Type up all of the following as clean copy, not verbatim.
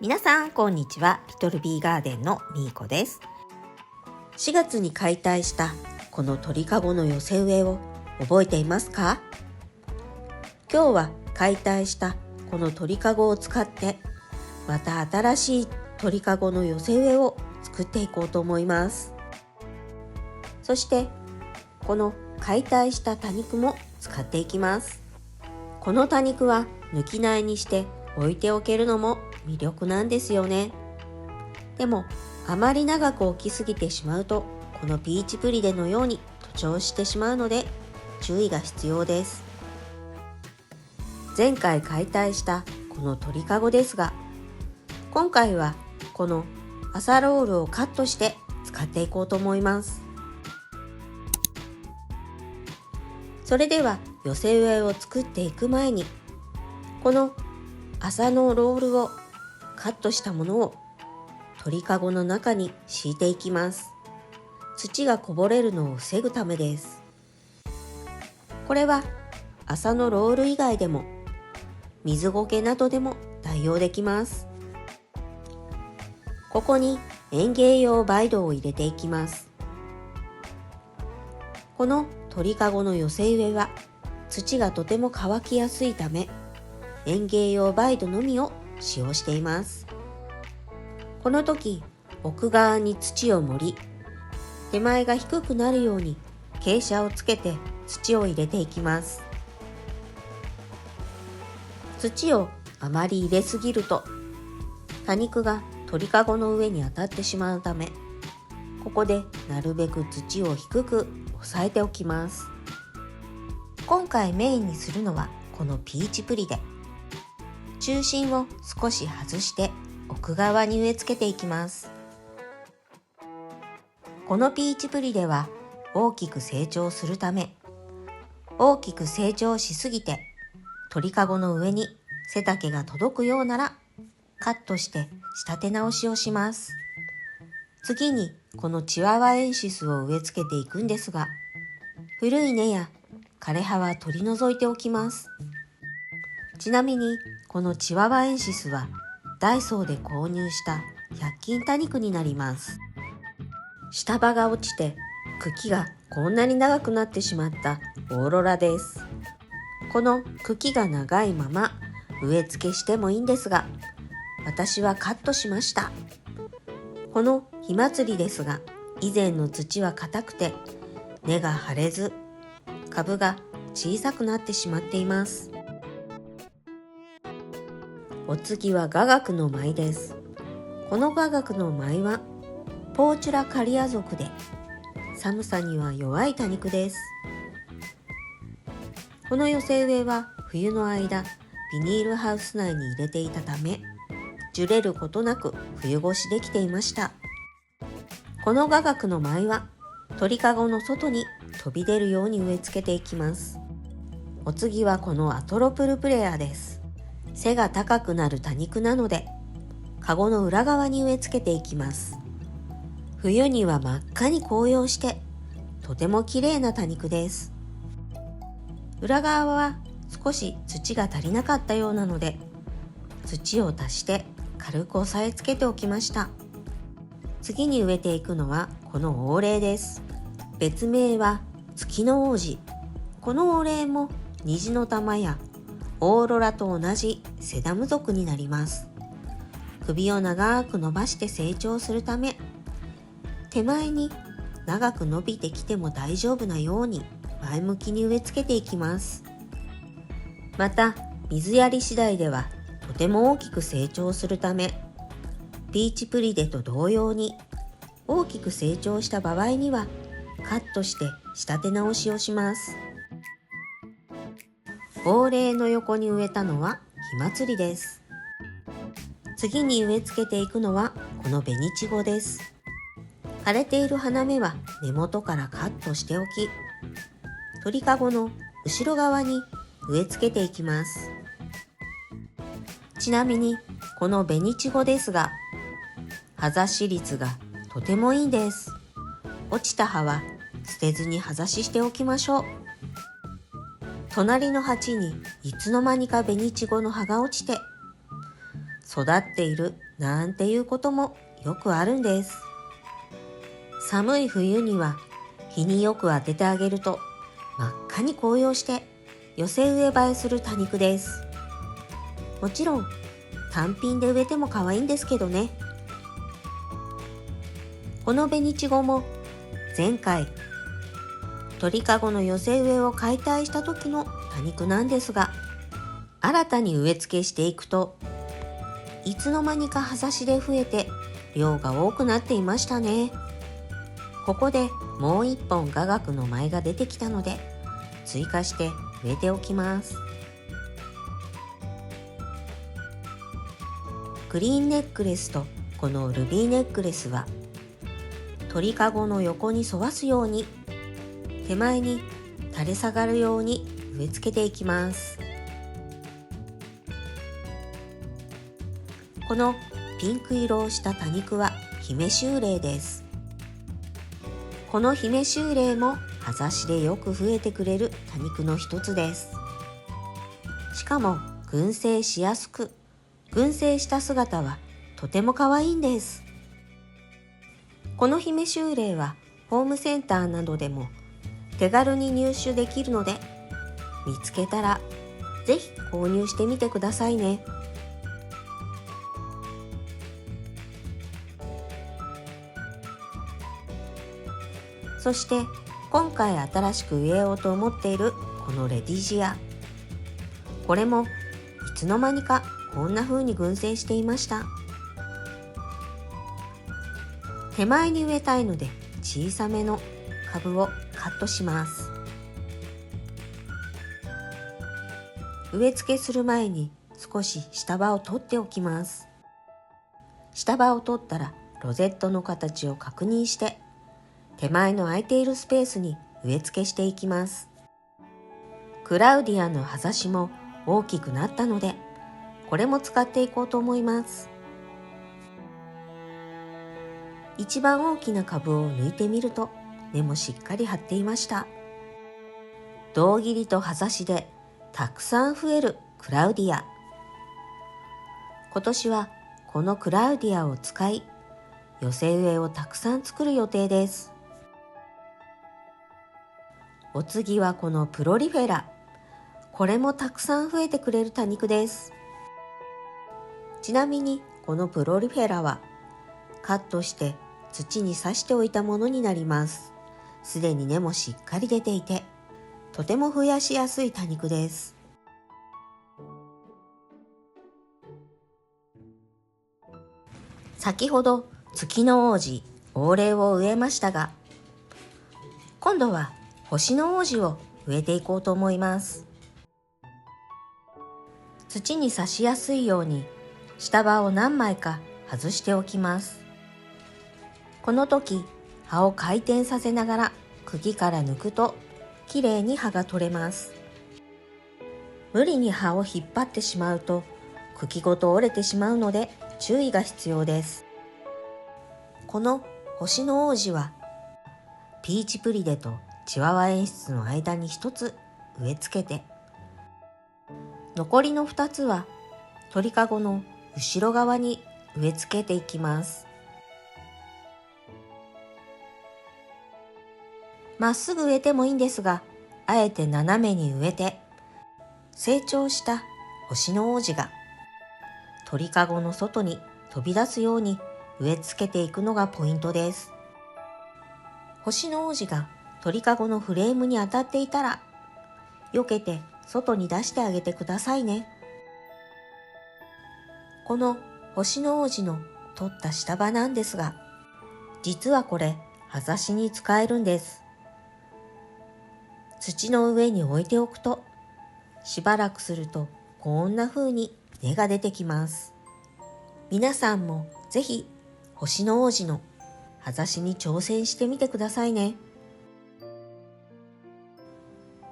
皆さんこんにちは。リトルビーガーデンのみーこです。4月に解体したこの鳥かごの寄せ植えを覚えていますか？今日は解体したこの鳥かごを使ってまた新しい鳥かごの寄せ植えを作っていこうと思います。そしてこの解体した多肉も使っていきます。この多肉は抜き苗にして置いておけるのも魅力なんですよね。でもあまり長く置きすぎてしまうとこのピーチプリデのように徒長してしまうので注意が必要です。前回解体したこの鳥かごですが、今回はこの麻ロールをカットして使っていこうと思います。それでは寄せ植えを作っていく前に、この麻のロールをカットしたものを鳥かごの中に敷いていきます。土がこぼれるのを防ぐためです。これは麻のロール以外でも水苔などでも代用できます。ここに園芸用培土を入れていきます。この鳥かごの寄せ植えは土がとても乾きやすいため園芸用培土のみを使用しています。この時奥側に土を盛り、手前が低くなるように傾斜をつけて土を入れていきます。土をあまり入れすぎると多肉が鳥かごの上に当たってしまうため、ここでなるべく土を低く押さえておきます。今回メインにするのはこのピーチプリデ。中心を少し外して奥側に植え付けていきます。このピーチプリデは大きく成長するため、大きく成長しすぎて鳥かごの上に背丈が届くようならカットして仕立て直しをします。次にこのチワワエンシスを植え付けていくんですが、古い根や枯れ葉は取り除いておきます。ちなみにこのチワワエンシスはダイソーで購入した100均多肉になります。下葉が落ちて茎がこんなに長くなってしまったオーロラです。この茎が長いまま植え付けしてもいいんですが、私はカットしました。この火祭りですが、以前の土は硬くて根が張れず株が小さくなってしまっています。お次は雅楽の舞です。この雅楽の舞はポーチュラカリア属で寒さには弱い多肉です。この寄せ植えは冬の間ビニールハウス内に入れていたため、樹れることなく冬越しできていました。この雅楽の舞は鳥かごの外に飛び出るように植え付けていきます。お次はこのアトロプルプレアです。背が高くなる多肉なのでかごの裏側に植え付けていきます。冬には真っ赤に紅葉してとても綺麗な多肉です。裏側は少し土が足りなかったようなので土を足して軽く押さえつけておきました。次に植えていくのはこの黄嶺です。別名は月の王子。この黄嶺も虹の玉やオーロラと同じセダム属になります。首を長く伸ばして成長するため、手前に長く伸びてきても大丈夫なように前向きに植え付けていきます。また水やり次第ではとても大きく成長するため、ピーチプリデと同様に大きく成長した場合にはカットして仕立て直しをします。黄嶺の横に植えたのは火祭りです。次に植え付けていくのはこの紅ちごです。枯れている花芽は根元からカットしておき、鳥かごの後ろ側に植え付けていきます。ちなみにこの紅ちごですが、葉ざし率がとてもいいです。落ちた葉は捨てずに葉ざししておきましょう。隣の鉢にいつの間にか紅ちごの葉が落ちて、育っているなんていうこともよくあるんです。寒い冬には日によく当ててあげると真っ赤に紅葉して寄せ植え映えする多肉です。もちろん単品で植えても可愛いんですけどね。この紅ちごも前回鳥かごの寄せ植えを解体した時の多肉なんですが、新たに植え付けしていくといつの間にか葉差しで増えて量が多くなっていましたね。ここでもう一本雅楽の舞が出てきたので追加して植えておきます。グリーンネックレスとこのルビーネックレスは鳥かごの横に沿わすように手前に垂れ下がるように植え付けていきます。このピンク色をした多肉は姫秋麗です。この姫秋麗も葉差しでよく増えてくれる多肉の一つです。しかも群生しやすく、群生した姿はとても可愛いんです。この姫秋麗はホームセンターなどでも手軽に入手できるので、見つけたらぜひ購入してみてくださいね。そして今回新しく植えようと思っているこのレディジア、これもいつの間にかこんな風に群生していました。手前に植えたいので小さめの株をカットします。植え付けする前に少し下葉を取っておきます。下葉を取ったらロゼットの形を確認して手前の空いているスペースに植え付けしていきます。クラウディアの葉差しも大きくなったので、これも使っていこうと思います。一番大きな株を抜いてみると根もしっかり張っていました。胴切りと葉差しでたくさん増えるクラウディア。今年はこのクラウディアを使い、寄せ植えをたくさん作る予定です。お次はこのプロリフェラ。これもたくさん増えてくれる多肉です。ちなみにこのプロリフェラはカットして土に刺しておいたものになります。すでに根もしっかり出ていて、とても増やしやすい多肉です。先ほど月の王子、黄嶺を植えましたが、今度は星の王子を植えていこうと思います。土に刺しやすいように下葉を何枚か外しておきます。この時葉を回転させながら茎から抜くときれいに葉が取れます。無理に葉を引っ張ってしまうと茎ごと折れてしまうので注意が必要です。この星の王子はピーチプリデとチワワ演出の間に一つ植え付けて、残りの2つは鳥かごの後ろ側に植え付けていきます。まっすぐ植えてもいいんですが、あえて斜めに植えて、成長した星の王子が鳥かごの外に飛び出すように植え付けていくのがポイントです。星の王子が鳥かごのフレームに当たっていたら、避けて外に出してあげてくださいね。この星の王子の取った下葉なんですが、実はこれ葉差しに使えるんです。土の上に置いておくと、しばらくするとこんな風に根が出てきます。皆さんもぜひ星の王子の葉差しに挑戦してみてくださいね。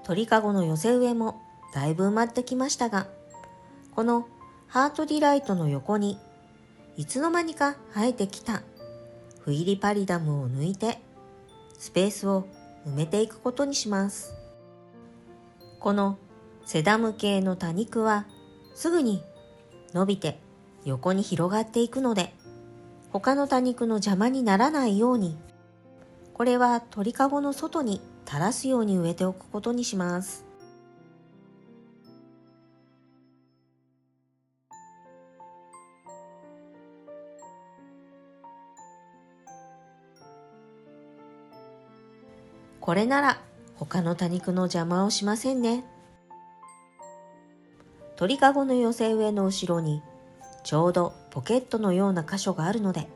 鳥かごの寄せ植えもだいぶ埋まってきましたが、このハートディライトの横にいつの間にか生えてきたフイリパリダムを抜いてスペースを埋めていくことにします。このセダム系の多肉はすぐに伸びて横に広がっていくので、他の多肉の邪魔にならないように、これは鳥かごの外に垂らすように植えておくことにします。これなら他の多肉の邪魔をしませんね。鳥かごの寄せ植えの後ろにちょうどポケットのような箇所があるので、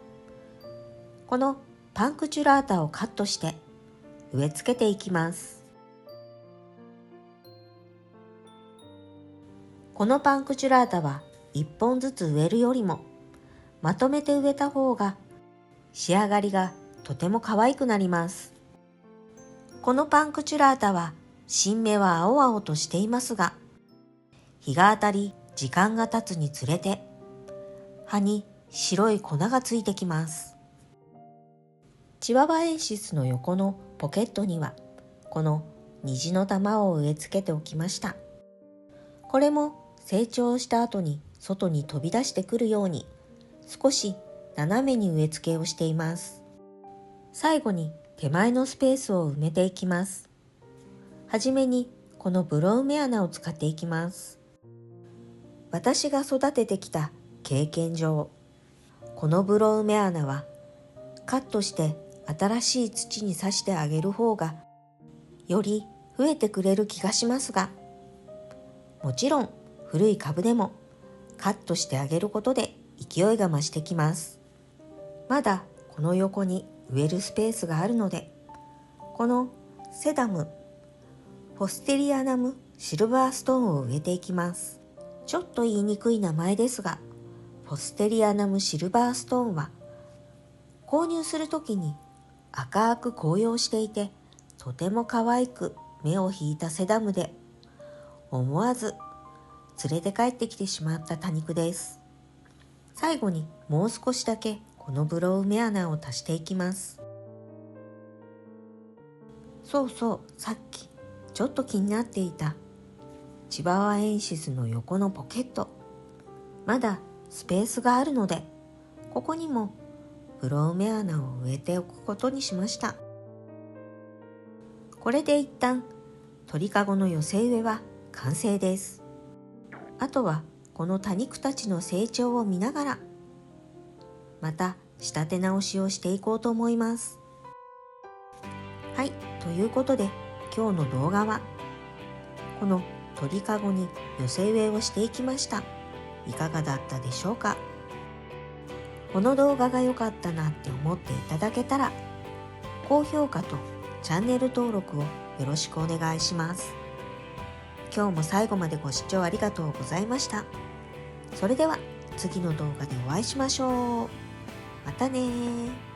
このパンクチュラータをカットして植え付けていきます。このパンクチュラータは1本ずつ植えるよりもまとめて植えた方が仕上がりがとても可愛くなります。このパンクチュラータは新芽は青々としていますが、日が当たり時間が経つにつれて葉に白い粉がついてきます。チワワエンシスの横のポケットにはこの虹の玉を植え付けておきました。これも成長した後に外に飛び出してくるように少し斜めに植え付けをしています。最後に手前のスペースを埋めていきます。はじめにこのブローメ穴を使っていきます。私が育ててきた経験上、このブローメ穴はカットして新しい土に刺してあげる方がより増えてくれる気がしますが、もちろん古い株でもカットしてあげることで勢いが増してきます。まだこの横に植えるスペースがあるので、このセダムフォステリアナムシルバーストーンを植えていきます。ちょっと言いにくい名前ですが、フォステリアナムシルバーストーンは購入するときに赤く紅葉していて、とても可愛く目を引いたセダムで、思わず連れて帰ってきてしまった多肉です。最後にもう少しだけこのブローメ穴を足していきます。そうそう、さっきちょっと気になっていたチワワエンシスの横のポケット、まだスペースがあるので、ここにもブローメ穴を植えておくことにしました。これで一旦鳥かごの寄せ植えは完成です。あとはこの多肉たちの成長を見ながら、また仕立て直しをしていこうと思います。はい、ということで今日の動画はこの鳥かごに寄せ植えをしていきました。いかがだったでしょうか。この動画が良かったなって思っていただけたら、高評価とチャンネル登録をよろしくお願いします。今日も最後までご視聴ありがとうございました。それでは次の動画でお会いしましょう。またね。